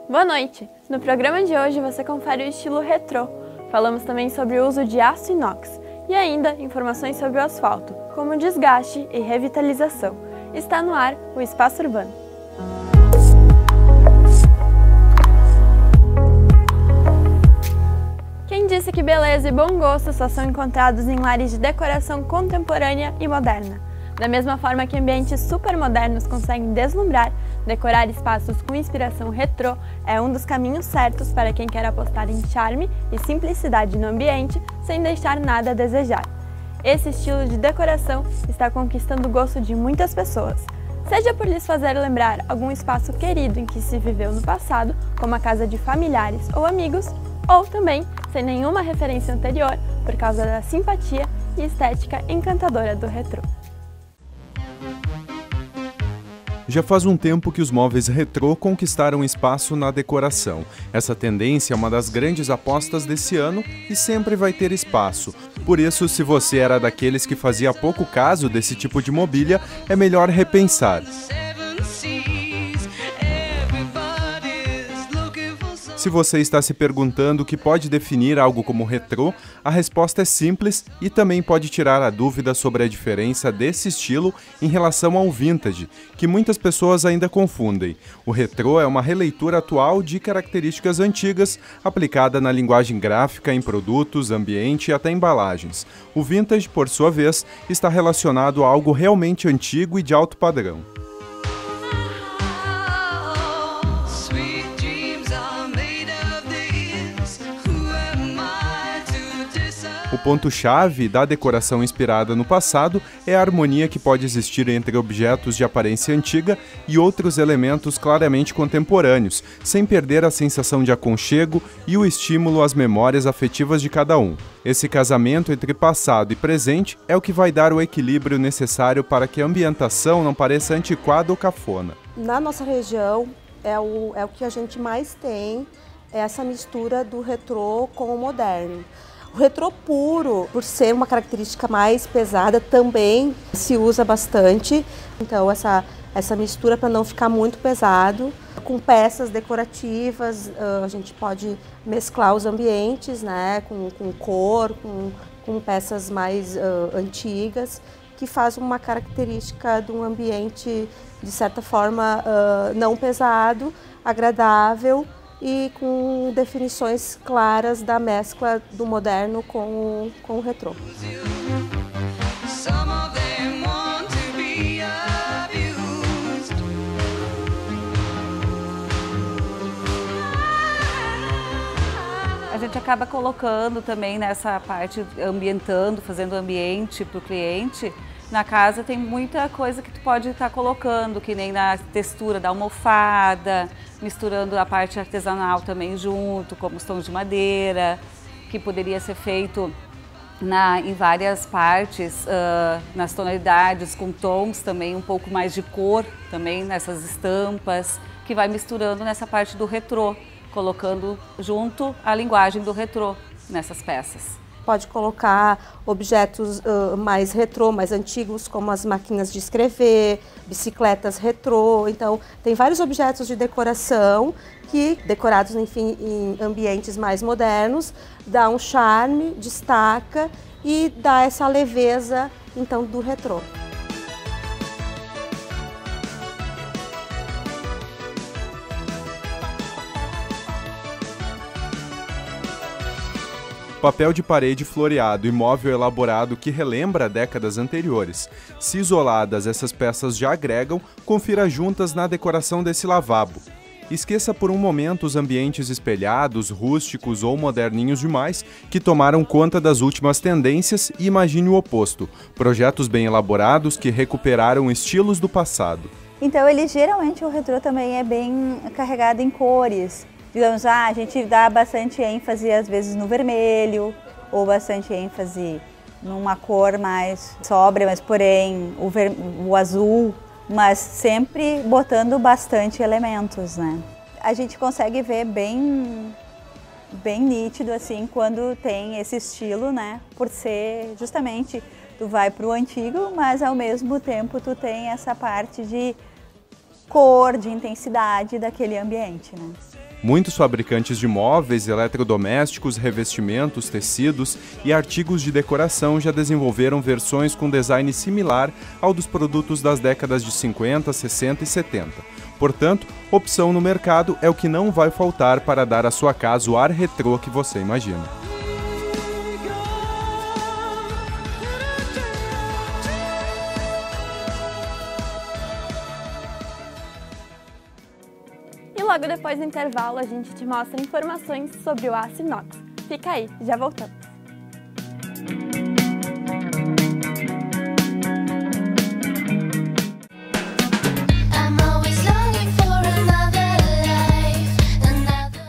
Boa noite! No programa de hoje você confere o estilo retrô. Falamos também sobre o uso de aço inox e ainda informações sobre o asfalto, como desgaste e revitalização. Está no ar o Espaço Urbano. Quem disse que beleza e bom gosto só são encontrados em lares de decoração contemporânea e moderna? Da mesma forma que ambientes super modernos conseguem deslumbrar, decorar espaços com inspiração retrô é um dos caminhos certos para quem quer apostar em charme e simplicidade no ambiente sem deixar nada a desejar. Esse estilo de decoração está conquistando o gosto de muitas pessoas, seja por lhes fazer lembrar algum espaço querido em que se viveu no passado, como a casa de familiares ou amigos, ou também sem nenhuma referência anterior por causa da simpatia e estética encantadora do retrô. Já faz um tempo que os móveis retrô conquistaram espaço na decoração. Essa tendência é uma das grandes apostas desse ano e sempre vai ter espaço. Por isso, se você era daqueles que fazia pouco caso desse tipo de mobília, é melhor repensar. Se você está se perguntando o que pode definir algo como retrô, a resposta é simples e também pode tirar a dúvida sobre a diferença desse estilo em relação ao vintage, que muitas pessoas ainda confundem. O retrô é uma releitura atual de características antigas, aplicada na linguagem gráfica, em produtos, ambiente e até embalagens. O vintage, por sua vez, está relacionado a algo realmente antigo e de alto padrão. O ponto-chave da decoração inspirada no passado é a harmonia que pode existir entre objetos de aparência antiga e outros elementos claramente contemporâneos, sem perder a sensação de aconchego e o estímulo às memórias afetivas de cada um. Esse casamento entre passado e presente é o que vai dar o equilíbrio necessário para que a ambientação não pareça antiquada ou cafona. Na nossa região, é o que a gente mais tem, é essa mistura do retrô com o moderno. O retrô puro, por ser uma característica mais pesada, também se usa bastante. Então essa mistura, para não ficar muito pesado, com peças decorativas, a gente pode mesclar os ambientes, né, com cor, com peças mais antigas, que faz uma característica de um ambiente, de certa forma, não pesado, agradável, e com definições claras da mescla do moderno com o retrô. A gente acaba colocando também nessa parte, ambientando, fazendo ambiente para o cliente. Na casa tem muita coisa que tu pode estar colocando, que nem na textura da almofada, misturando a parte artesanal também junto, como os tons de madeira, que poderia ser feito em várias partes, nas tonalidades, com tons também, um pouco mais de cor também nessas estampas, que vai misturando nessa parte do retrô, colocando junto a linguagem do retrô nessas peças. Pode colocar objetos mais retrô, mais antigos, como as máquinas de escrever, bicicletas retrô. Então, tem vários objetos de decoração que, decorados, enfim, em ambientes mais modernos, dá um charme, destaca e dá essa leveza, então, do retrô. Papel de parede floreado e móvel elaborado que relembra décadas anteriores. Se isoladas, essas peças já agregam, confira juntas na decoração desse lavabo. Esqueça por um momento os ambientes espelhados, rústicos ou moderninhos demais que tomaram conta das últimas tendências e imagine o oposto, projetos bem elaborados que recuperaram estilos do passado. Então, geralmente o retrô também é bem carregado em cores. Digamos, a gente dá bastante ênfase às vezes no vermelho, ou bastante ênfase numa cor mais sóbria, mas porém o azul, mas sempre botando bastante elementos, né? A gente consegue ver bem nítido assim quando tem esse estilo, né? Por ser justamente, tu vai para o antigo, mas ao mesmo tempo tu tem essa parte de cor, de intensidade daquele ambiente, né? Muitos fabricantes de móveis, eletrodomésticos, revestimentos, tecidos e artigos de decoração já desenvolveram versões com design similar ao dos produtos das décadas de 50, 60 e 70. Portanto, opção no mercado é o que não vai faltar para dar à sua casa o ar retrô que você imagina. Logo depois do intervalo, a gente te mostra informações sobre o aço inox. Fica aí, já voltamos.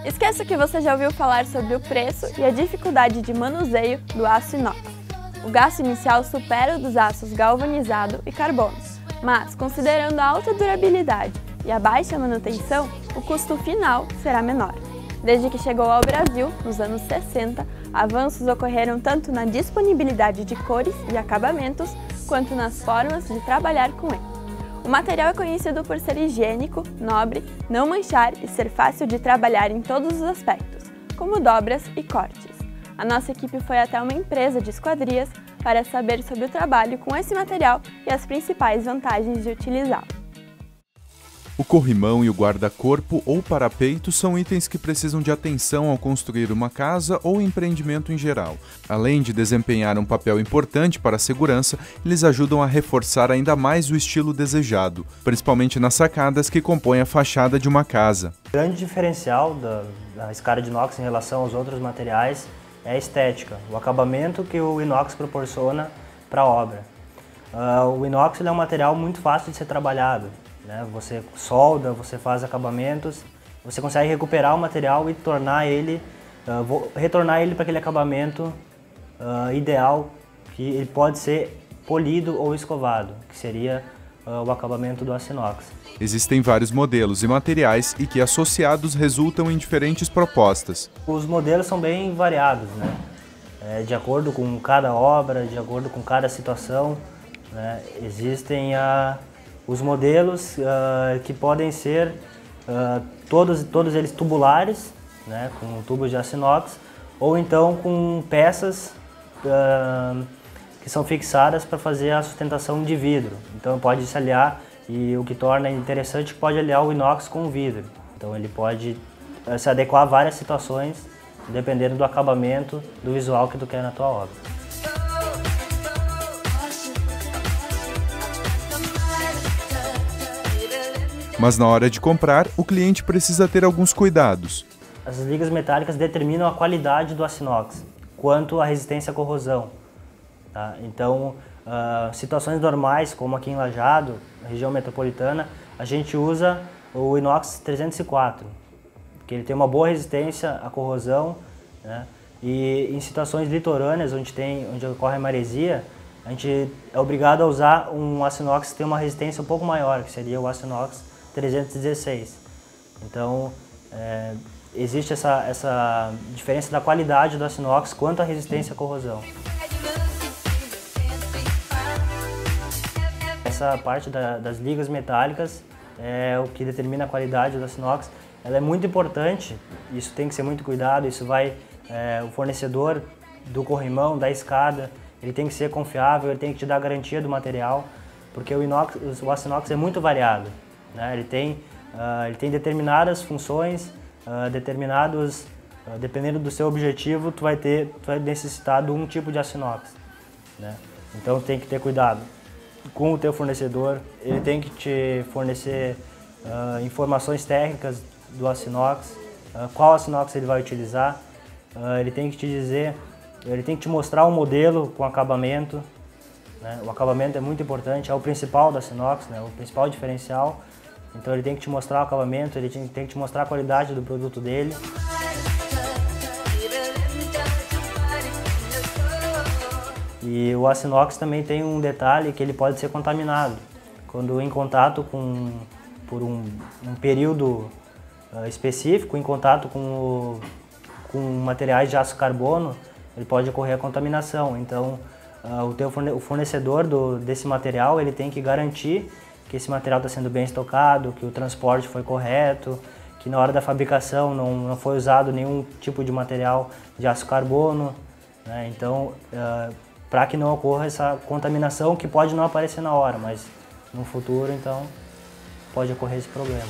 Esqueça que você já ouviu falar sobre o preço e a dificuldade de manuseio do aço inox. O gasto inicial supera o dos aços galvanizado e carbono, mas considerando a alta durabilidade e a baixa manutenção, o custo final será menor. Desde que chegou ao Brasil, nos anos 60, avanços ocorreram tanto na disponibilidade de cores e acabamentos, quanto nas formas de trabalhar com ele. O material é conhecido por ser higiênico, nobre, não manchar e ser fácil de trabalhar em todos os aspectos, como dobras e cortes. A nossa equipe foi até uma empresa de esquadrias para saber sobre o trabalho com esse material e as principais vantagens de utilizá-lo. O corrimão e o guarda-corpo ou parapeito são itens que precisam de atenção ao construir uma casa ou empreendimento em geral. Além de desempenhar um papel importante para a segurança, eles ajudam a reforçar ainda mais o estilo desejado, principalmente nas sacadas que compõem a fachada de uma casa. O grande diferencial da escada de inox em relação aos outros materiais é a estética, o acabamento que o inox proporciona para a obra. O inox ele é um material muito fácil de ser trabalhado. Você solda, você faz acabamentos, você consegue recuperar o material e retornar ele para aquele acabamento ideal, que ele pode ser polido ou escovado, que seria o acabamento do aço inox. Existem vários modelos e materiais e que associados resultam em diferentes propostas. Os modelos são bem variados, de acordo com cada obra, de acordo com cada situação. Existem os modelos que podem ser todos eles tubulares, com tubos de aço inox, ou então com peças que são fixadas para fazer a sustentação de vidro. Então pode se aliar, e o que torna interessante é que pode aliar o inox com o vidro. Então ele pode se adequar a várias situações, dependendo do acabamento, do visual que tu quer na tua obra. Mas na hora de comprar, o cliente precisa ter alguns cuidados. As ligas metálicas determinam a qualidade do aço inox, quanto à resistência à corrosão. Então, situações normais, como aqui em Lajeado, na região metropolitana, a gente usa o inox 304, que ele tem uma boa resistência à corrosão, E em situações litorâneas, onde ocorre a maresia, a gente é obrigado a usar um aço inox que tem uma resistência um pouco maior, que seria o aço inox 316. Então, existe essa diferença da qualidade do aço inox quanto à resistência à corrosão. Essa parte das ligas metálicas é o que determina a qualidade do aço inox. Ela é muito importante, isso tem que ser muito cuidado, o fornecedor do corrimão, da escada, ele tem que ser confiável, ele tem que te dar garantia do material, porque o aço inox é muito variado. Ele tem determinadas funções, dependendo do seu objetivo, tu vai necessitar de um tipo de aço inox. Então tem que ter cuidado com o teu fornecedor, ele tem que te fornecer informações técnicas do aço inox, qual aço inox ele vai utilizar, ele tem que te dizer, ele tem que te mostrar um modelo com acabamento. O acabamento é muito importante, é o principal do aço inox, o principal diferencial. Então ele tem que te mostrar o acabamento, ele tem que te mostrar a qualidade do produto dele. E o aço inox também tem um detalhe que ele pode ser contaminado. Quando em contato por um período específico, em contato com materiais de aço carbono, ele pode ocorrer a contaminação. Então o fornecedor desse material, ele tem que garantir que esse material está sendo bem estocado, que o transporte foi correto, que na hora da fabricação não foi usado nenhum tipo de material de aço carbono, né? Então, para que não ocorra essa contaminação que pode não aparecer na hora, mas no futuro, então, pode ocorrer esse problema.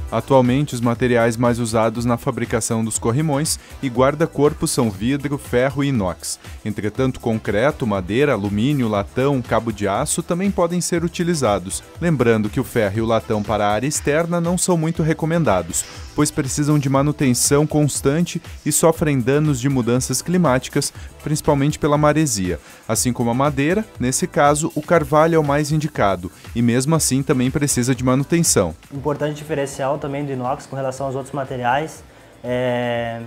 Atualmente, os materiais mais usados na fabricação dos corrimões e guarda-corpo são vidro, ferro e inox. Entretanto, concreto, madeira, alumínio, latão, cabo de aço também podem ser utilizados. Lembrando que o ferro e o latão para a área externa não são muito recomendados, pois precisam de manutenção constante e sofrem danos de mudanças climáticas, principalmente pela maresia. Assim como a madeira, nesse caso, o carvalho é o mais indicado e mesmo assim também precisa de manutenção. Importante diferencial também do inox com relação aos outros materiais é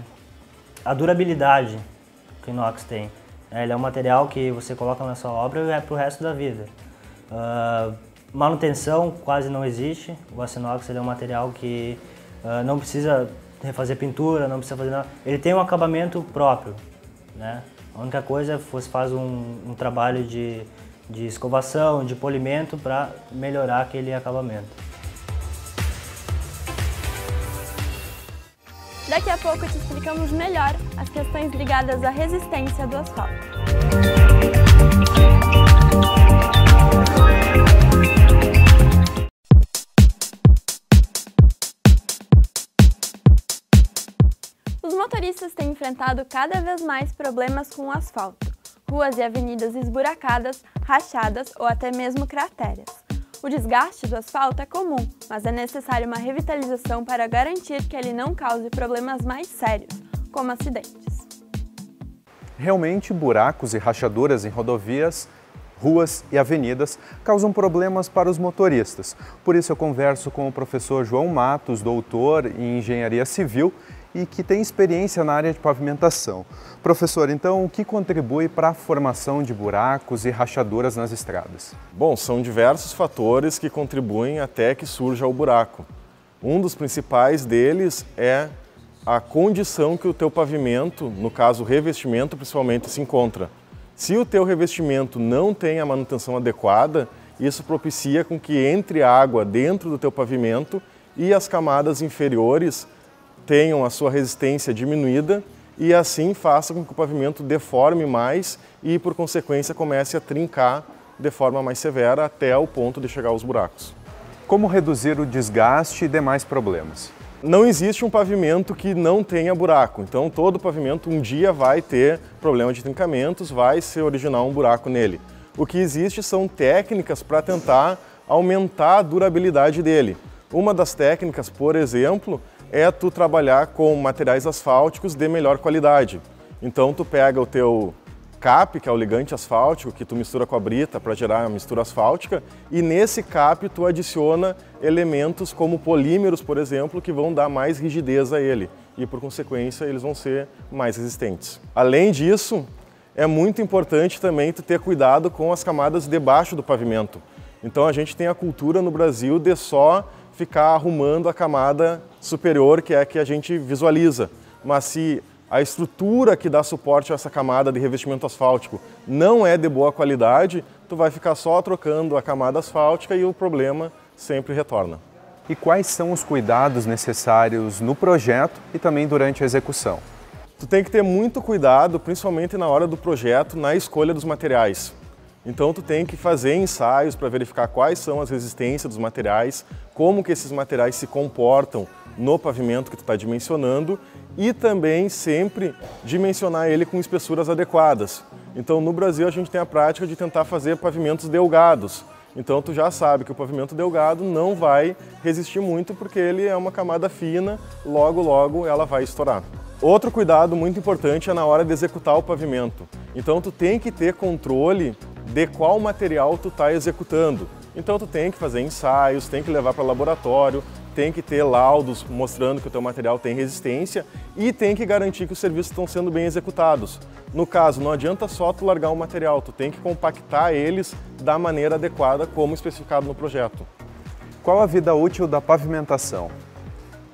a durabilidade que o inox tem. Ele é um material que você coloca na sua obra e é para o resto da vida. Manutenção quase não existe. O aço inox ele é um material que não precisa refazer pintura, não precisa fazer nada. Ele tem um acabamento próprio, né? A única coisa é que você faz um trabalho de escovação, de polimento para melhorar aquele acabamento. Daqui a pouco te explicamos melhor as questões ligadas à resistência do asfalto. Os motoristas têm enfrentado cada vez mais problemas com o asfalto. Ruas e avenidas esburacadas, rachadas ou até mesmo crateras. O desgaste do asfalto é comum, mas é necessário uma revitalização para garantir que ele não cause problemas mais sérios, como acidentes. Realmente, buracos e rachaduras em rodovias, ruas e avenidas causam problemas para os motoristas. Por isso eu converso com o professor João Matos, doutor em Engenharia Civil e que tem experiência na área de pavimentação. Professor, então, o que contribui para a formação de buracos e rachaduras nas estradas? Bom, são diversos fatores que contribuem até que surja o buraco. Um dos principais deles é a condição que o teu pavimento, no caso o revestimento principalmente, se encontra. Se o teu revestimento não tem a manutenção adequada, isso propicia com que entre água dentro do teu pavimento e as camadas inferiores tenham a sua resistência diminuída e assim faça com que o pavimento deforme mais e, por consequência, comece a trincar de forma mais severa até o ponto de chegar aos buracos. Como reduzir o desgaste e demais problemas? Não existe um pavimento que não tenha buraco, então todo pavimento um dia vai ter problema de trincamentos, vai se originar um buraco nele. O que existe são técnicas para tentar aumentar a durabilidade dele. Uma das técnicas, por exemplo, é tu trabalhar com materiais asfálticos de melhor qualidade. Então tu pega o teu cap, que é o ligante asfáltico, que tu mistura com a brita para gerar a mistura asfáltica, e nesse cap tu adiciona elementos como polímeros, por exemplo, que vão dar mais rigidez a ele e, por consequência, eles vão ser mais resistentes. Além disso, é muito importante também tu ter cuidado com as camadas debaixo do pavimento. Então a gente tem a cultura no Brasil de só ficar arrumando a camada superior, que é a que a gente visualiza. Mas se a estrutura que dá suporte a essa camada de revestimento asfáltico não é de boa qualidade, tu vai ficar só trocando a camada asfáltica e o problema sempre retorna. E quais são os cuidados necessários no projeto e também durante a execução? Tu tem que ter muito cuidado, principalmente na hora do projeto, na escolha dos materiais. Então tu tem que fazer ensaios para verificar quais são as resistências dos materiais, como que esses materiais se comportam no pavimento que tu está dimensionando e também sempre dimensionar ele com espessuras adequadas. Então no Brasil a gente tem a prática de tentar fazer pavimentos delgados. Então tu já sabe que o pavimento delgado não vai resistir muito porque ele é uma camada fina, logo ela vai estourar. Outro cuidado muito importante é na hora de executar o pavimento. Então tu tem que ter controle de qual material tu está executando. Então tu tem que fazer ensaios, tem que levar para laboratório, tem que ter laudos mostrando que o teu material tem resistência e tem que garantir que os serviços estão sendo bem executados. No caso, não adianta só tu largar o material, tu tem que compactar eles da maneira adequada como especificado no projeto. Qual a vida útil da pavimentação?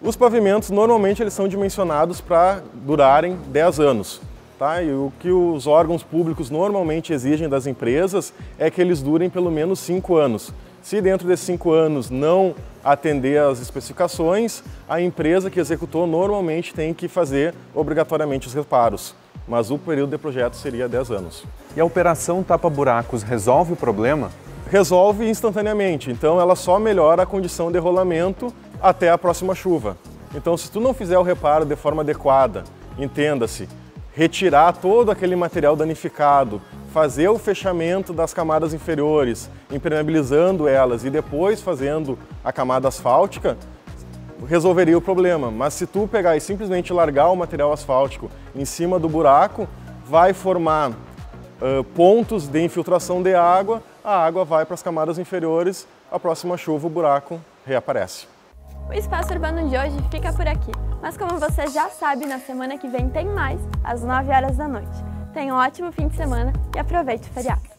Os pavimentos normalmente eles são dimensionados para durarem 10 anos. Tá? E o que os órgãos públicos normalmente exigem das empresas é que eles durem pelo menos 5 anos. Se dentro desses 5 anos não atender às especificações, a empresa que executou normalmente tem que fazer obrigatoriamente os reparos. Mas o período de projeto seria 10 anos. E a operação tapa-buracos resolve o problema? Resolve instantaneamente, então ela só melhora a condição de rolamento até a próxima chuva. Então, se tu não fizer o reparo de forma adequada, entenda-se, retirar todo aquele material danificado, fazer o fechamento das camadas inferiores, impermeabilizando elas e depois fazendo a camada asfáltica, resolveria o problema. Mas se tu pegar e simplesmente largar o material asfáltico em cima do buraco, vai formar pontos de infiltração de água, a água vai para as camadas inferiores, a próxima chuva o buraco reaparece. O Espaço Urbano de hoje fica por aqui, mas como você já sabe, na semana que vem tem mais, às 9 horas da noite. Tenha um ótimo fim de semana e aproveite o feriado.